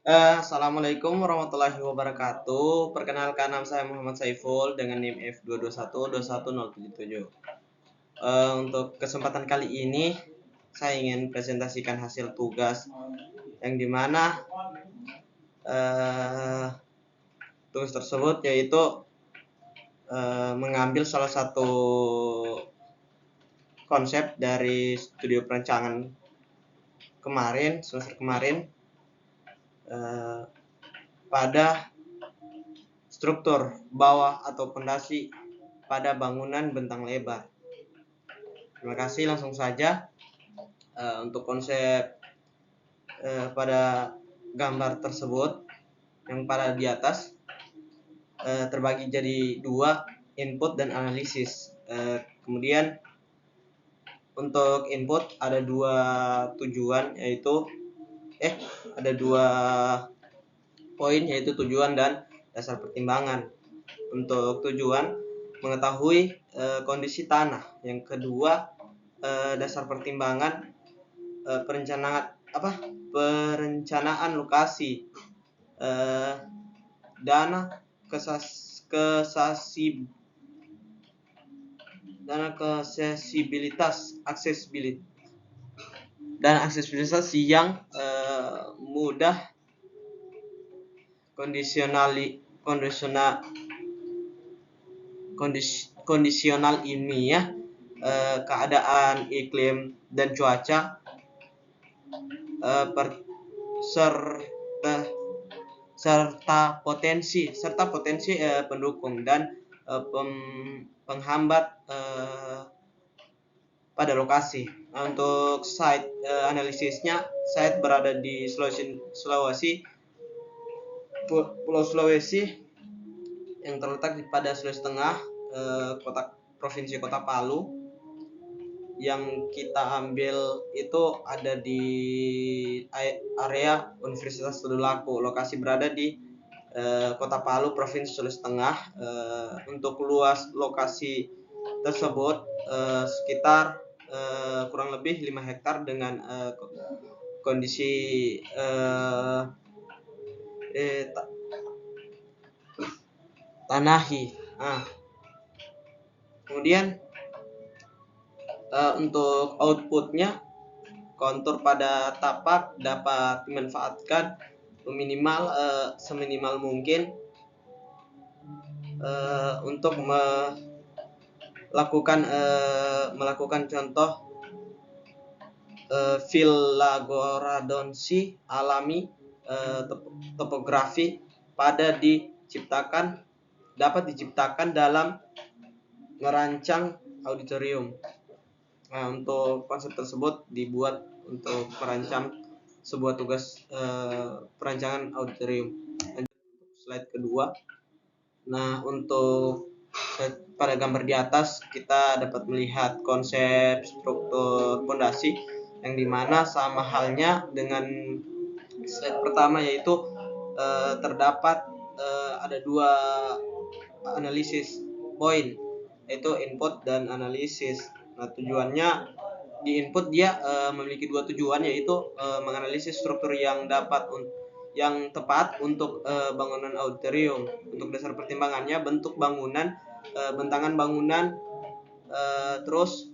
Assalamualaikum warahmatullahi wabarakatuh. Perkenalkan, nama saya Muhammad Saiful dengan NIM F221 21077. Untuk kesempatan kali ini saya ingin presentasikan hasil tugas yang dimana tugas tersebut yaitu mengambil salah satu konsep dari studi perancangan semester kemarin pada struktur bawah atau pondasi pada bangunan bentang lebar. Terima kasih, langsung saja. Untuk konsep pada gambar tersebut yang pada di atas terbagi jadi dua, input dan analisis. Kemudian untuk input ada dua tujuan, yaitu ada dua poin, yaitu tujuan dan dasar pertimbangan. Untuk tujuan, mengetahui kondisi tanah. Yang kedua, dasar pertimbangan, perencanaan lokasi, dana aksesibilitas yang mudah, kondisional ilmiah, keadaan iklim dan cuaca, serta potensi pendukung dan penghambat pada lokasi. Untuk site analisisnya, site berada di Pulau Sulawesi yang terletak pada Sulawesi Tengah, provinsi Kota Palu. Yang kita ambil itu ada di area Universitas Tadulako. Lokasi berada di Kota Palu, provinsi Sulawesi Tengah. Untuk luas lokasi tersebut sekitar kurang lebih 5 hektar dengan kondisi tanahi. Kemudian untuk outputnya, kontur pada tapak dapat dimanfaatkan seminimal mungkin untuk melakukan contoh filagoradonsi alami, topografi dapat diciptakan dalam merancang auditorium. Untuk konsep tersebut dibuat untuk merancang sebuah tugas perancangan auditorium. Slide kedua. Untuk pada gambar di atas kita dapat melihat konsep struktur pondasi yang dimana sama halnya dengan slide pertama, yaitu terdapat ada dua analisis poin, yaitu input dan analisis. Tujuannya di input dia memiliki dua tujuan, yaitu menganalisis struktur yang tepat untuk bangunan auditorium. Untuk dasar pertimbangannya, bentuk bangunan, bentangan bangunan, terus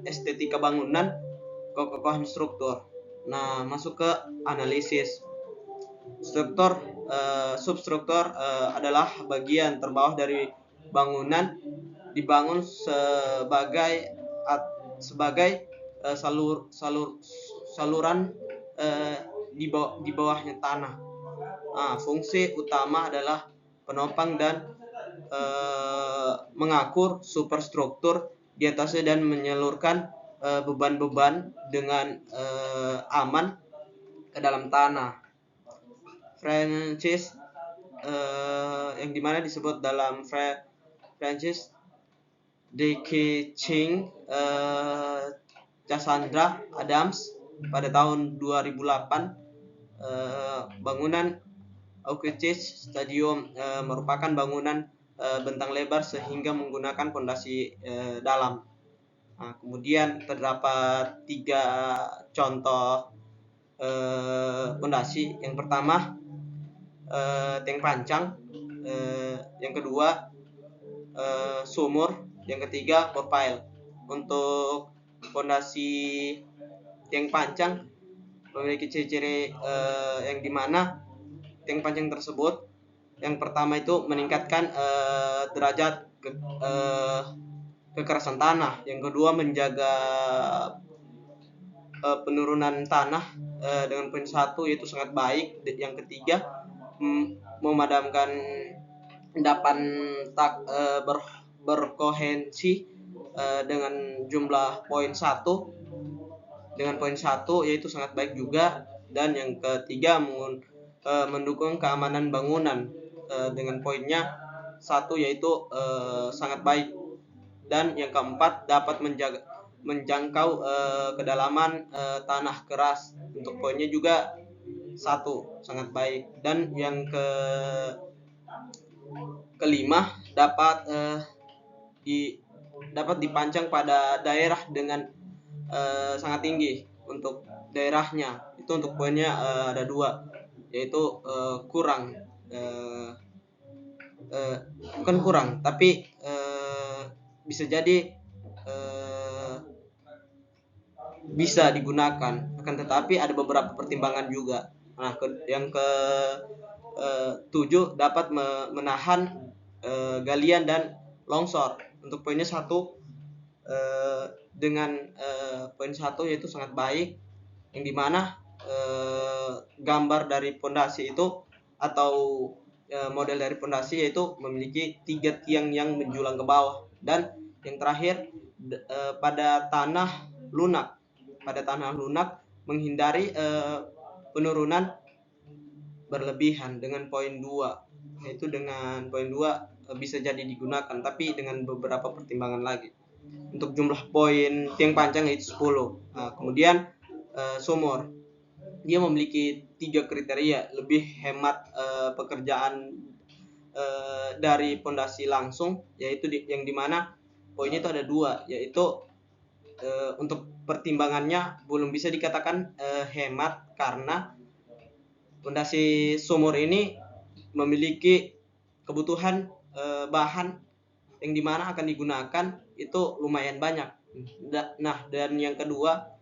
estetika bangunan, kekokohan struktur. Masuk ke analisis. Substruktur adalah bagian terbawah dari bangunan, dibangun sebagai saluran di bawahnya tanah. Fungsi utama adalah penopang dan mengakur superstruktur di atasnya dan menyalurkan beban-beban dengan aman ke dalam tanah. Francis yang dimana disebut dalam Francis Dekeching Cassandra Adams pada tahun 2008, bangunan Auschwitz Stadium merupakan bangunan bentang lebar sehingga menggunakan fondasi dalam. Kemudian terdapat 3 contoh pondasi. Yang pertama tank pancang, yang kedua sumur, yang ketiga bore pile. Untuk pondasi tank pancang memiliki ciri-ciri yang dimana tank pancang tersebut yang pertama itu meningkatkan derajat kekerasan tanah, yang kedua menjaga penurunan tanah dengan poin 1 yaitu sangat baik, yang ketiga memadamkan endapan berkohensi dengan jumlah poin 1 yaitu sangat baik juga, dan yang ketiga mendukung keamanan bangunan dengan poinnya 1 yaitu sangat baik, dan yang keempat dapat menjangkau kedalaman tanah keras, untuk poinnya juga 1 sangat baik, dan yang kelima dapat dipancang pada daerah dengan sangat tinggi. Untuk daerahnya itu untuk poinnya ada 2 yaitu bukan kurang tapi bisa jadi bisa digunakan, akan tetapi ada beberapa pertimbangan juga. Nah, yang ke 7 dapat menahan galian dan longsor. Untuk poinnya 1 dengan poin 1 yaitu sangat baik, yang dimana gambar dari pondasi itu atau model dari pondasi yaitu memiliki 3 tiang yang menjulang ke bawah, dan yang terakhir pada tanah lunak menghindari penurunan berlebihan dengan poin 2, yaitu dengan poin 2 bisa jadi digunakan tapi dengan beberapa pertimbangan lagi. Untuk jumlah poin tiang pancang yaitu 10. Kemudian sumur, dia memiliki 3 kriteria: lebih hemat pekerjaan dari pondasi langsung, yaitu yang dimana poinnya itu ada 2, yaitu untuk pertimbangannya belum bisa dikatakan hemat karena pondasi sumur ini memiliki kebutuhan bahan yang dimana akan digunakan itu lumayan banyak. Nah, dan yang kedua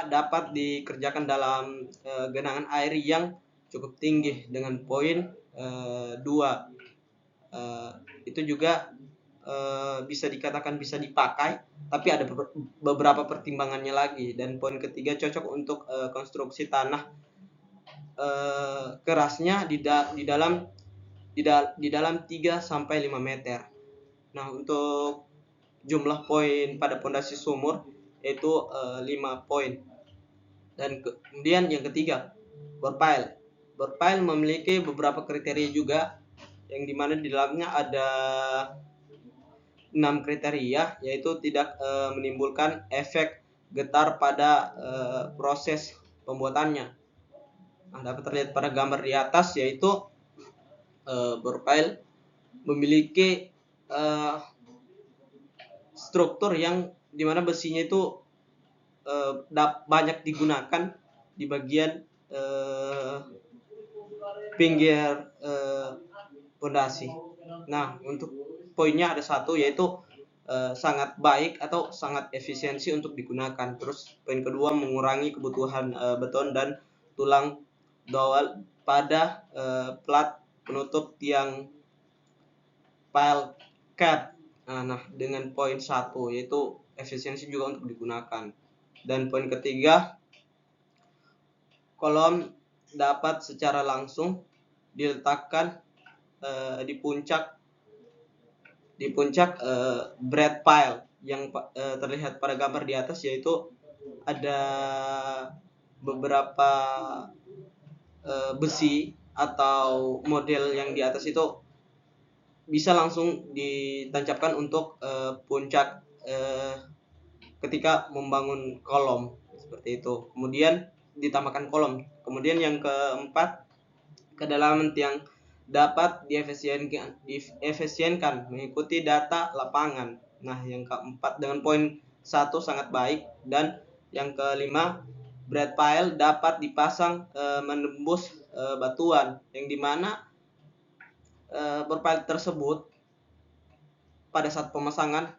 dapat dikerjakan dalam genangan air yang cukup tinggi dengan poin 2. Itu juga bisa dikatakan bisa dipakai, tapi ada beberapa pertimbangannya lagi. Dan poin ketiga cocok untuk konstruksi tanah kerasnya di dalam 3 sampai 5 meter. Nah, untuk jumlah poin pada pondasi sumur yaitu 5 poin. Dan kemudian yang ketiga bore pile. Bore pile memiliki beberapa kriteria juga, yang dimana di dalamnya ada 6 kriteria, yaitu tidak menimbulkan efek getar pada proses pembuatannya. Nah, dapat terlihat pada gambar di atas, yaitu bore pile memiliki struktur yang dimana besinya itu banyak digunakan di bagian pinggir pondasi. Nah, untuk poinnya ada 1 yaitu sangat baik atau sangat efisiensi untuk digunakan. Terus poin kedua mengurangi kebutuhan beton dan tulang dowel pada plat penutup tiang pile cap. Nah, dengan poin 1 yaitu efisiensi juga untuk digunakan. Dan poin ketiga, kolom dapat secara langsung diletakkan di puncak bread pile yang terlihat pada gambar di atas, yaitu ada beberapa besi atau model yang di atas itu bisa langsung ditancapkan untuk puncak ketika membangun kolom seperti itu. Kemudian ditambahkan kolom. Kemudian yang keempat, kedalaman tiang dapat diefisienkan mengikuti data lapangan. Nah, yang keempat dengan poin 1 sangat baik, dan yang kelima Berat pile dapat dipasang menembus batuan, yang dimana bor pile tersebut pada saat pemasangan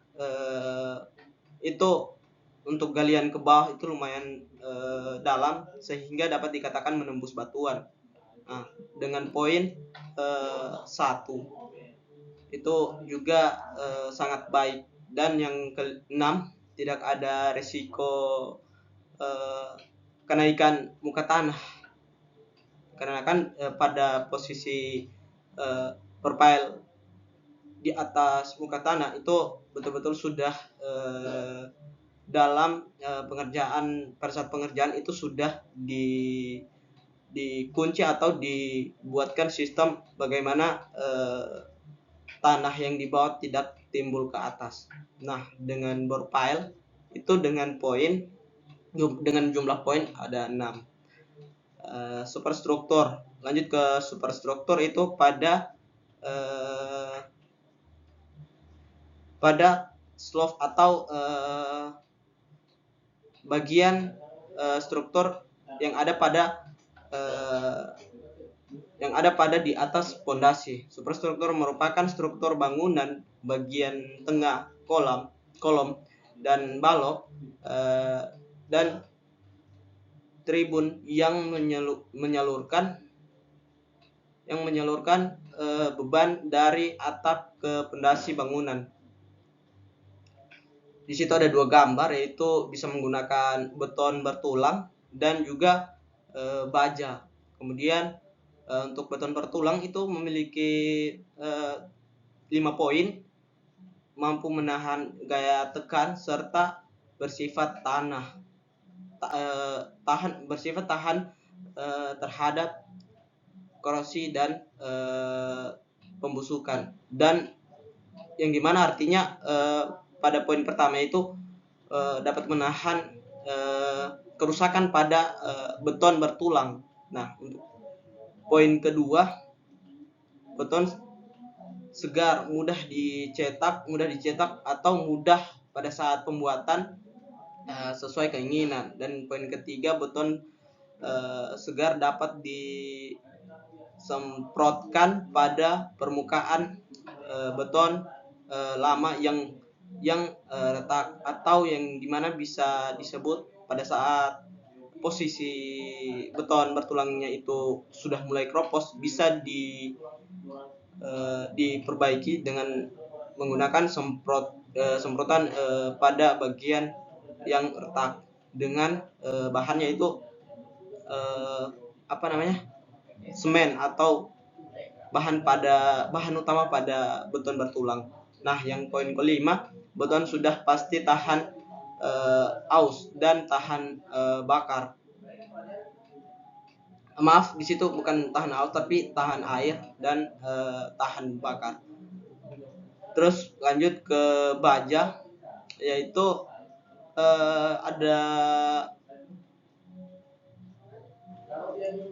itu untuk galian ke bawah itu lumayan dalam, sehingga dapat dikatakan menembus batuan. Nah, dengan poin 1 itu juga sangat baik. Dan yang ke-6, tidak ada resiko kenaikan muka tanah, karena kan pada posisi profile di atas muka tanah itu betul-betul sudah dalam pengerjaan, pada saat pengerjaan itu sudah dikunci atau dibuatkan sistem bagaimana tanah yang di bawah tidak timbul ke atas. Nah, dengan bor pile itu dengan jumlah poin ada 6. Superstruktur, lanjut ke superstruktur itu pada slope atau bagian struktur yang ada pada di atas pondasi. Superstruktur merupakan struktur bangunan bagian tengah kolom dan balok dan tribun yang menyalurkan beban dari atap ke pondasi bangunan. Di situ ada 2 gambar, yaitu bisa menggunakan beton bertulang dan juga baja. Kemudian untuk beton bertulang itu memiliki 5 poin, mampu menahan gaya tekan serta bersifat tahan terhadap korosi dan pembusukan. Dan yang dimana artinya pada poin pertama itu dapat menahan kerusakan pada beton bertulang. Nah, untuk poin kedua, beton segar, mudah dicetak atau mudah pada saat pembuatan sesuai keinginan. Dan poin ketiga, beton segar dapat disemprotkan pada permukaan beton lama yang retak, atau yang dimana bisa disebut pada saat posisi beton bertulangnya itu sudah mulai keropos, bisa diperbaiki dengan menggunakan semprotan pada bagian yang retak dengan bahannya itu semen atau bahan utama pada beton bertulang. Nah, yang poin kelima, beton sudah pasti tahan aus dan tahan bakar. Maaf, di situ bukan tahan aus tapi tahan air dan tahan bakar. Terus lanjut ke baja, yaitu ada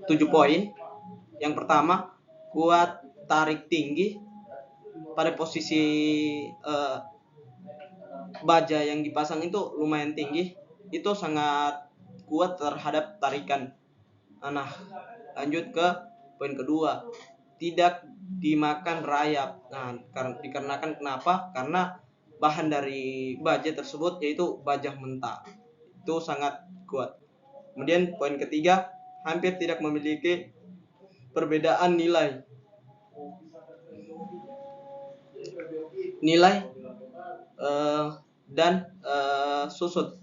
7 poin. Yang pertama, kuat tarik tinggi. Pada posisi baja yang dipasang itu lumayan tinggi, itu sangat kuat terhadap tarikan. Nah, lanjut ke poin kedua, tidak dimakan rayap. Nah, dikarenakan kenapa? Karena bahan dari baja tersebut yaitu baja mentah, itu sangat kuat. Kemudian poin ketiga, hampir tidak memiliki perbedaan nilai dan susut.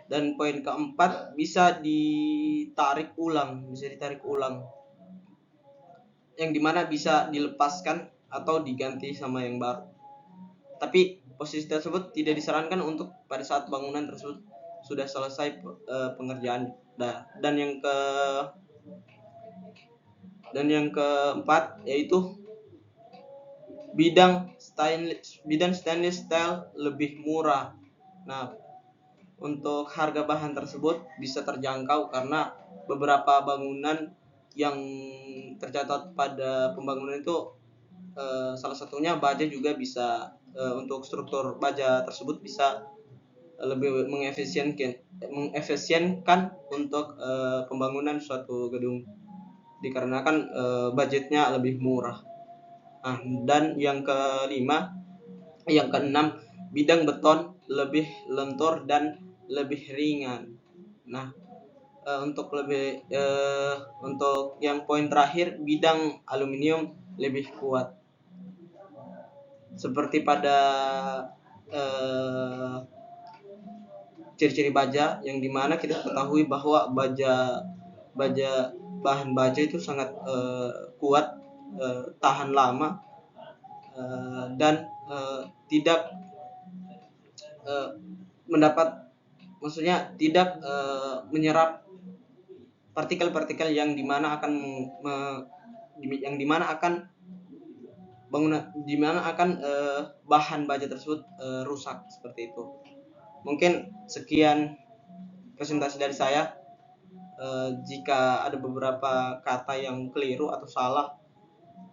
Dan poin keempat, bisa ditarik ulang, yang dimana bisa dilepaskan atau diganti sama yang baru. Tapi posisi tersebut tidak disarankan untuk pada saat bangunan tersebut sudah selesai pengerjaan. Dan yang keempat, yaitu bidang stainless steel lebih murah. Nah, untuk harga bahan tersebut bisa terjangkau karena beberapa bangunan yang tercatat pada pembangunan itu salah satunya baja juga bisa, untuk struktur baja tersebut bisa lebih mengefisienkan untuk pembangunan suatu gedung, dikarenakan budgetnya lebih murah. Nah, dan yang keenam, bidang beton lebih lentur dan lebih ringan. Nah, untuk yang poin terakhir, bidang aluminium lebih kuat. Seperti pada ciri-ciri baja, yang dimana kita ketahui bahwa bahan baja itu sangat kuat, tahan lama, dan tidak tidak menyerap partikel-partikel yang dimana akan bahan baja tersebut rusak, seperti itu. Mungkin sekian presentasi dari saya. Jika ada beberapa kata yang keliru atau salah,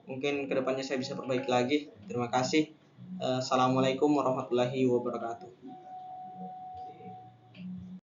mungkin kedepannya saya bisa perbaiki lagi. Terima kasih. Assalamualaikum warahmatullahi wabarakatuh.